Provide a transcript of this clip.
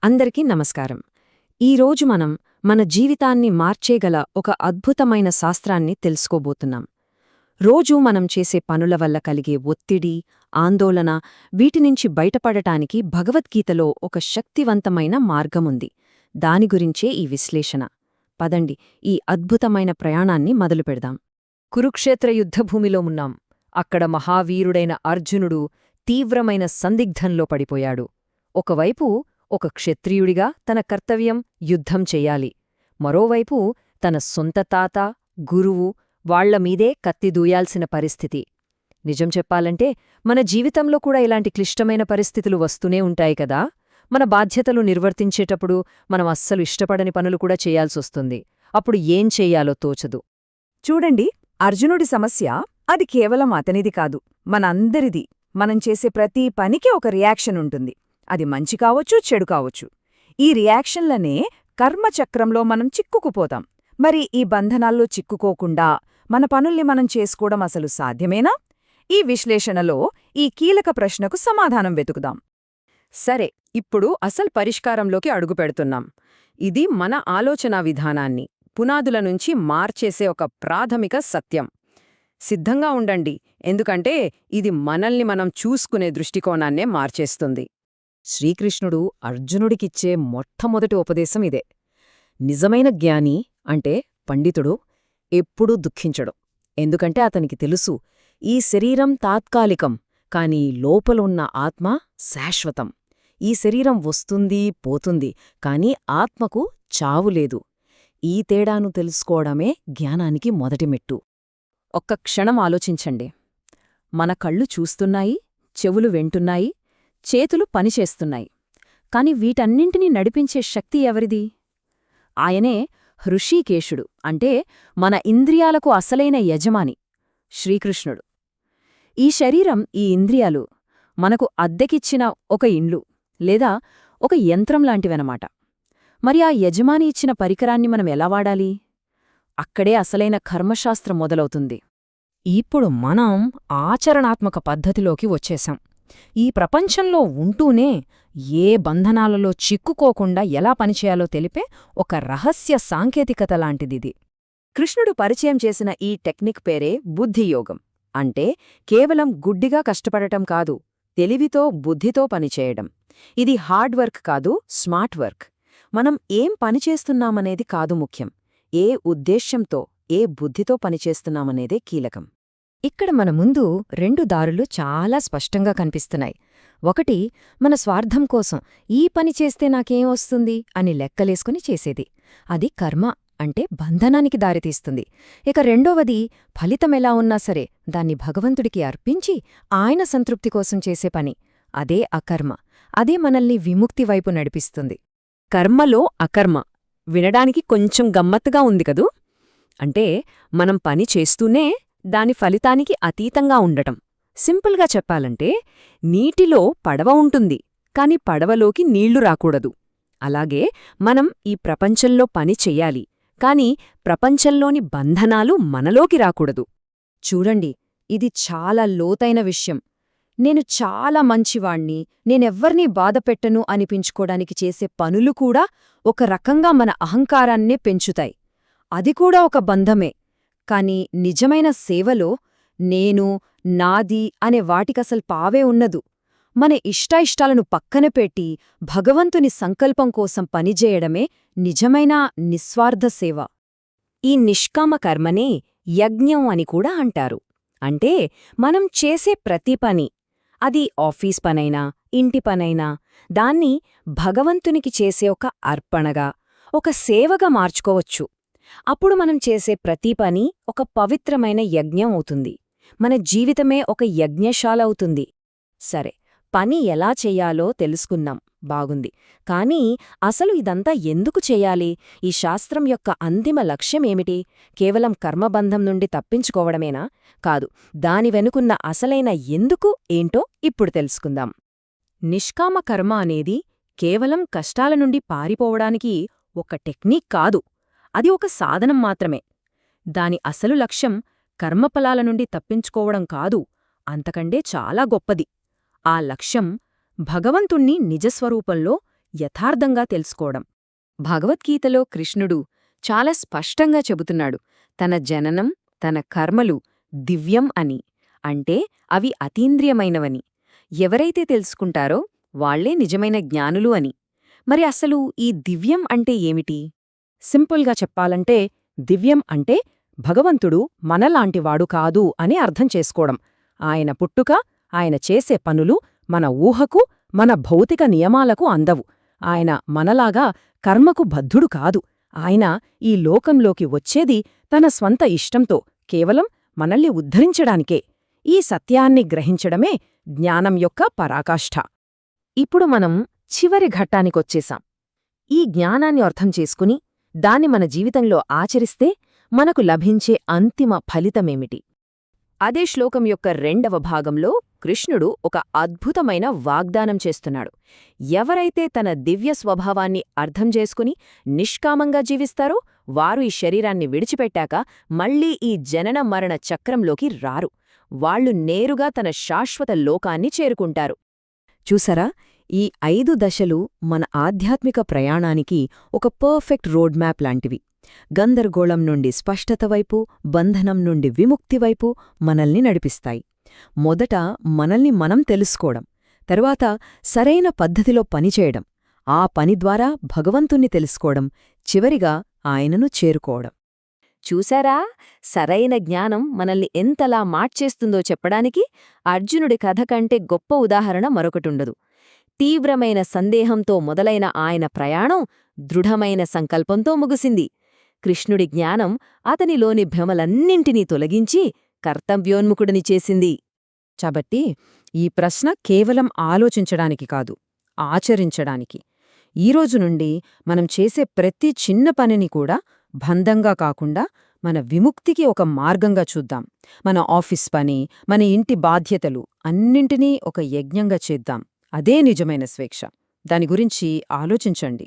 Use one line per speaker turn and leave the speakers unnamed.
అందరికీ నమస్కారం. ఈరోజు మనం మన జీవితాన్ని మార్చేగల ఒక అద్భుతమైన శాస్త్రాన్ని తెలుసుకోబోతున్నాం. రోజూ మనం చేసే పనుల వల్ల కలిగే ఒత్తిడి, ఆందోళన వీటినుంచి బయటపడటానికి భగవద్గీతలో ఒక శక్తివంతమైన మార్గముంది. దాని గురించే ఈ విశ్లేషణ. పదండి, ఈ అద్భుతమైన ప్రయాణాన్ని మొదలుపెడదాం. కురుక్షేత్ర యుద్ధభూమిలో ఉన్నాం. అక్కడ మహావీరుడైన అర్జునుడు తీవ్రమైన సందిగ్ధంలో పడిపోయాడు. ఒకవైపు ఒక క్షత్రియుడిగా తన కర్తవ్యం యుద్ధం చెయ్యాలి. మరోవైపు తన సొంత తాత, గురువు వాళ్లమీదే కత్తి దూయాల్సిన పరిస్థితి. నిజం చెప్పాలంటే మన జీవితంలో కూడా ఇలాంటి క్లిష్టమైన పరిస్థితులు వస్తూనే ఉంటాయి కదా. మన బాధ్యతలు నిర్వర్తించేటప్పుడు మనం అస్సలు ఇష్టపడని పనులు కూడా చేయాల్సొస్తుంది. అప్పుడు ఏం చెయ్యాలో తోచదు.
చూడండి, అర్జునుడి సమస్య అది కేవలం అతనిది కాదు, మనందరిది. మనం చేసే ప్రతి పనికి ఒక రియాక్షన్ ఉంటుంది. అది మంచి కావచ్చు, చెడు కావచ్చు. ఈ రియాక్షన్లనే కర్మచక్రంలో మనం చిక్కుకుపోతాం. మరి ఈ బంధనాల్లో చిక్కుకోకుండా మన పనుల్ని మనం చేసుకోవడం అసలు సాధ్యమేనా? ఈ విశ్లేషణలో ఈ కీలక ప్రశ్నకు సమాధానం వెతుకుదాం.
సరే, ఇప్పుడు అసలు పరిష్కారంలోకి అడుగుపెడుతున్నాం. ఇది మన ఆలోచనా విధానాన్ని పునాదుల నుంచి మార్చేసే ఒక ప్రాథమిక సత్యం. సిద్ధంగా ఉండండి, ఎందుకంటే ఇది మనల్ని మనం చూసుకునే దృష్టికోణాన్నే మార్చేస్తుంది.
శ్రీకృష్ణుడు అర్జునుడికిచ్చే మొట్టమొదటి ఉపదేశం ఇదే. నిజమైన జ్ఞాని అంటే పండితుడు ఎప్పుడూ దుఃఖించడు. ఎందుకంటే అతనికి తెలుసు, ఈ శరీరం తాత్కాలికం, కాని లోపలున్న ఆత్మ శాశ్వతం. ఈ శరీరం వస్తుంది, పోతుంది, కాని ఆత్మకు చావులేదు. ఈ తేడాను తెలుసుకోవడమే జ్ఞానానికి మొదటి మెట్టు.
ఒక్క క్షణం ఆలోచించండి. మన కళ్ళు చూస్తున్నాయి, చెవులు వింటున్నాయి, చేతులు పనిచేస్తున్నాయి. కాని వీటన్నింటినీ నడిపించే శక్తి ఎవరిది? ఆయనే హృషీకేశుడు, అంటే మన ఇంద్రియాలకు అసలైన యజమాని శ్రీకృష్ణుడు. ఈ శరీరం, ఈ ఇంద్రియాలు మనకు అద్దెకిచ్చిన ఒక ఇండ్లు లేదా ఒక యంత్రం లాంటివనమాట. మరి ఆ యజమాని ఇచ్చిన పరికరాన్ని మనం ఎలా వాడాలి? అక్కడే అసలైన కర్మశాస్త్రం మొదలవుతుంది.
ఇప్పుడు మనం ఆచరణాత్మక పద్ధతిలోకి వచ్చేశాం. ఈ ప్రపంచంలో ఉంటూనే ఏ బంధనాలలో చిక్కుకోకుండా ఎలా పనిచేయాలో తెలిపే ఒక రహస్య సాంకేతికత లాంటిదిది.
కృష్ణుడు పరిచయం చేసిన ఈ టెక్నిక్ పేరే బుద్ధియోగం. అంటే కేవలం గుడ్డిగా కష్టపడటం కాదు, తెలివితో, బుద్ధితో పనిచేయడం. ఇది హార్డ్ వర్క్ కాదు, స్మార్ట్ వర్క్. మనం ఏం పనిచేస్తున్నామనేది కాదు ముఖ్యం, ఏ ఉద్దేశ్యంతో, ఏ బుద్ధితో పనిచేస్తున్నామనేదే కీలకం.
ఇక్కడ మన ముందు రెండు దారులు చాలా స్పష్టంగా కనిపిస్తున్నాయి. ఒకటి, మన స్వార్థం కోసం ఈ పని చేస్తే నాకేం వస్తుంది అని లెక్కలేసుకుని చేసేది. అది కర్మ, అంటే బంధనానికి దారితీస్తుంది. ఇక రెండోవది, ఫలితమెలా ఉన్నా సరే దాన్ని భగవంతుడికి అర్పించి ఆయన సంతృప్తి కోసం చేసే పని. అదే అకర్మ. అదే మనల్ని విముక్తి వైపు నడిపిస్తుంది.
కర్మలో అకర్మ వినడానికి కొంచెం గమ్మత్తుగా ఉంది కదూ. అంటే మనం పని చేస్తూనే దాని ఫలితానికి అతీతంగా ఉండటం. సింపుల్గా చెప్పాలంటే, నీటిలో పడవ ఉంటుంది, కాని పడవలోకి నీళ్లు రాకూడదు. అలాగే మనం ఈ ప్రపంచంలో పని చెయ్యాలి, కాని ప్రపంచంలోని బంధనాలు మనలోకి రాకూడదు. చూడండి, ఇది చాలా లోతైన విషయం. నేను చాలా మంచివాణ్ణి, నేనెవ్వర్నీ బాధపెట్టను అనిపించుకోడానికి చేసే పనులు కూడా ఒక రకంగా మన అహంకారాన్నే పెంచుతాయి. అది కూడా ఒక బంధమే. కాని నిజమైన సేవలో నేను, నాది అనే వాటికసలు పావే ఉన్నదు. మన ఇష్టాయిష్టాలను పక్కన పెట్టి భగవంతుని సంకల్పం కోసం పనిచేయడమే నిజమైన నిస్వార్థ సేవ. ఈ నిష్కామ కర్మనే యజ్ఞం అని కూడా అంటారు. అంటే మనం చేసే ప్రతి పని, అది ఆఫీస్ పనైనా, ఇంటి పనైనా, దాన్ని భగవంతునికి చేసే ఒక అర్పణగా, ఒక సేవగా మార్చుకోవచ్చు. అప్పుడు మనం చేసే ప్రతి పని ఒక పవిత్రమైన యజ్ఞం అవుతుంది. మన జీవితమే ఒక యజ్ఞశాల అవుతుంది. సరే, పని ఎలా చెయ్యాలో తెలుసుకున్నాం, బాగుంది. కానీ అసలు ఇదంతా ఎందుకు చెయ్యాలి? ఈ శాస్త్రం యొక్క అంతిమ లక్ష్యమేమిటి? కేవలం కర్మబంధం నుండి తప్పించుకోవడమేనా? కాదు, దాని వెనుకున్న అసలైన ఎందుకు ఏంటో ఇప్పుడు తెలుసుకుందాం. నిష్కామ కర్మ అనేది కేవలం కష్టాల నుండి పారిపోవడానికి ఒక టెక్నిక్ కాదు, అది ఒక సాధనం మాత్రమే. దాని అసలు లక్ష్యం కర్మఫలాల నుండి తప్పించుకోవడం కాదు, అంతకంటే చాలా గొప్పది. ఆ లక్ష్యం భగవంతుణ్ణి నిజస్వరూపంలో యథార్థంగా తెలుసుకోవడం.
భగవద్గీతలో కృష్ణుడు చాలా స్పష్టంగా చెబుతున్నాడు, తన జననం, తన కర్మలు దివ్యం అని, అంటే అవి అతీంద్రియమైనవని. ఎవరైతే తెలుసుకుంటారో వాళ్లే నిజమైన జ్ఞానులు అని. మరి అసలు ఈ దివ్యం అంటే ఏమిటి?
సింపుల్గా చెప్పాలంటే దివ్యం అంటే భగవంతుడు మనలాంటివాడు కాదు అని అర్థం చేసుకోవడం. ఆయన పుట్టుక, ఆయన చేసే పనులు మన ఊహకు, మన భౌతిక నియమాలకు అందవు. ఆయన మనలాగా కర్మకు బద్ధుడు కాదు. ఆయన ఈ లోకంలోకి వచ్చేది తన స్వంత ఇష్టంతో, కేవలం మనల్ని ఉద్ధరించడానికే. ఈ సత్యాన్ని గ్రహించడమే జ్ఞానం యొక్క పరాకాష్ఠ.
ఇప్పుడు మనం చివరి ఘట్టానికొచ్చేశాం. ఈ జ్ఞానాన్ని అర్థం చేసుకుని దాన్ని మన జీవితంలో ఆచరిస్తే మనకు లభించే అంతిమ ఫలితమేమిటి? అదే శ్లోకం యొక్క 2వ భాగంలో కృష్ణుడు ఒక అద్భుతమైన వాగ్దానం చేస్తున్నాడు. ఎవరైతే తన దివ్య స్వభావాన్ని అర్థం చేసుకుని నిష్కామంగా జీవిస్తారో వారు ఈ శరీరాన్ని విడిచిపెట్టాక మళ్లీ ఈ జనన మరణ చక్రంలోకి రారు. వాళ్లు నేరుగా తన శాశ్వత లోకాన్ని చేరుకుంటారు.
చూసారా, ఈ 5 దశలు మన ఆధ్యాత్మిక ప్రయాణానికి ఒక పర్ఫెక్ట్ రోడ్ మ్యాప్ లాంటివి. గందరగోళం నుండి స్పష్టత వైపు, బంధనం నుండి విముక్తి వైపు మనల్ని నడిపిస్తాయి. మొదట మనల్ని మనం తెలుసుకోవడం, తరువాత సరైన పద్ధతిలో పనిచేయడం, ఆ పని ద్వారా భగవంతుణ్ణి తెలుసుకోవడం, చివరిగా ఆయనను చేరుకోవడం.
చూశారా, సరైన జ్ఞానం మనల్ని ఎంతలా మార్చేస్తుందో చెప్పడానికి అర్జునుడి కథ కంటే గొప్ప ఉదాహరణ మరొకటుండదు. తీవ్రమైన సందేహంతో మొదలైన ఆయన ప్రయాణం దృఢమైన సంకల్పంతో ముగిసింది. కృష్ణుడి జ్ఞానం అతనిలోని భ్రమలన్నింటినీ తొలగించి కర్తవ్యోన్ముఖుడిని చేసింది.
కాబట్టి ఈ ప్రశ్న కేవలం ఆలోచించడానికి కాదు, ఆచరించడానికి. ఈరోజు నుండి మనం చేసే ప్రతి చిన్న పనిని కూడా బంధంగా కాకుండా మన విముక్తికి ఒక మార్గంగా చూద్దాం. మన ఆఫీస్ పని, మన ఇంటి బాధ్యతలు అన్నింటినీ ఒక యజ్ఞంగా చేద్దాం. అదే నిజమైన స్వేచ్ఛ. దాని గురించి ఆలోచించండి.